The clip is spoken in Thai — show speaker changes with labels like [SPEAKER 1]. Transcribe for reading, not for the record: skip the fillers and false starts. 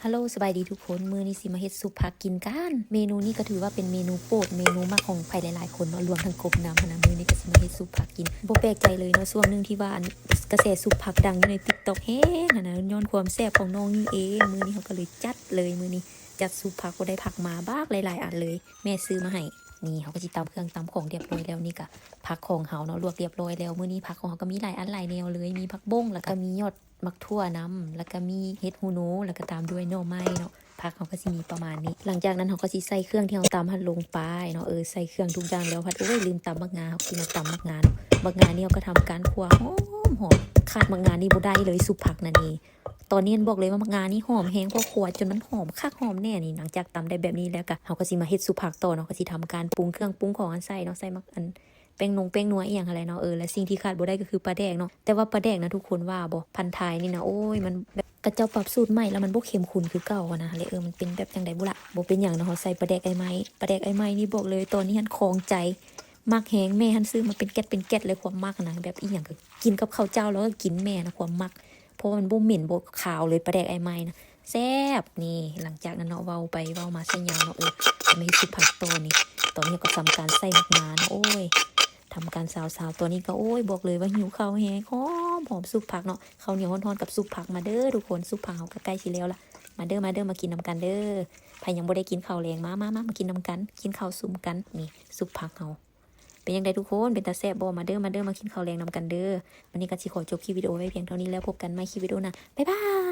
[SPEAKER 1] ฮัลโหลสบายดีทุกคนมื้อนี้สิมาเฮ็ดซุปผักกินกันเมนูนี้ก็ถือว่าเป็นเมนูโปรดเมนูมักของใครหลายๆคนเนาะรวมทั้งกบน้ำนะมื้อนี้ก็สิมาเฮ็ดซุปผักกินบ่แปลกใจเลยเนาะช่วงนึงที่ว่ากระแสซุปผักดังอยู่ใน TikTok แฮงนะย้อนความแซ่บของน้องนี่เองมื้อนี้เขาก็เลยจัดเลยมื้อนี้จัดซุปผักบ่ได้ผักมาบากหลายๆอันเลยแม่ซื้อมาให้นี่เขาก็สิตำเครื่องตำของเรียบร้อยแล้วนี่ก็ผักของเฮาเนาะลวกเรียบร้อยแล้วมื้อนี้ผักของเฮาก็มีหลายอันหลายแนวเลยมีผักบ้งแล้วก็มียอดมักทั่วน้ำแล้วก็มีเห็ดหูหนูแล้วก็ตามด้วยหน่อไม้เนาะผักเขาก็สิมีประมาณนี้หลังจากนั้นเขาก็สิใส่เครื่องที่เราตำหั่นลงไปเนาะใส่เครื่องทุกอย่างแล้วพัดลืมตำบักงาเขาสิมาตำบักงาเนาะบักงานี่เขาก็ทำการคั่วหอมขาดบักงานี่บ่ได้เลยซุปผักนั่นเองตอนนี้บอกเลยว่าบักงานี่หอมแห้งเพราะคั่วจนมันหอมคักหอมแน่นี่หลังจากตำได้แบบนี้แล้วก็เขาก็สิมาเฮ็ดซุปผักต่อเนาะก็สิทำการปรุงเครื่องปรุงของอันใส่เนาะใส่มักอันแป้งนัวอีหยังอะไรเนาะและสิ่งที่ขาดบ่ได้ก็คือปลาแดกเนาะแต่ว่าปลาแดกนะทุกคนว่าบ่พันท้ายนี่นะโอ้ยมันกระเจ้าปรับสูตรใหม่แล้วมันบ่เข้มข้นคือเก่าอะนะเลยมันเป็นแบบจังได๋บุล่ะบ่เป็นหยังเนาะใส่ปลาแดกไอ้ไม้นี่บอกเลยตอนนี้หันคองใจมักแฮงแม่หันซื้อมาเป็นแก๊สเลยความมักนะแบบอีหยังก็กินกับข้าวเจ้าแล้วก็กินแม่นะความมักเพราะมันบ่เหม็นบ่คาวเลยปลาแดกไอ้ไม้นะแซ่บนี่หลังจากนั้นเนาะเว้าไปเว้ามาใส่ยาวเนาะไม่สิผักตัวนี้ตอนนี้ก็ทำการใส่มักงาเนาะโอ้ยทำการสาวตัวนี้ก็โอ้ยบอกเลยว่าหิวข้าวแฮงหอมซุปผักเนาะข้าวเหนียวร้อนๆกับซุปผักมาเด้อทุกคนซุปผักเฮาก็ใกล้สิแล้วล่ะมาเด้อมากินน้ำกันเด้อใครยังบ่ได้กินข้าวแรงมากินน้ำกันกินข้าวซุ่มกันนี่ซุปผักเฮาเป็นยังไงทุกคนเป็นตาแซ่บบ่มาเด้อมากินข้าวแรงน้ำกันเด้อวันนี้ก็สิขอจบคลิปวิดีโอไว้เพียงเท่านี้แล้วพบกันใหม่คลิปวิดีโอหน้าบ๊ายบาย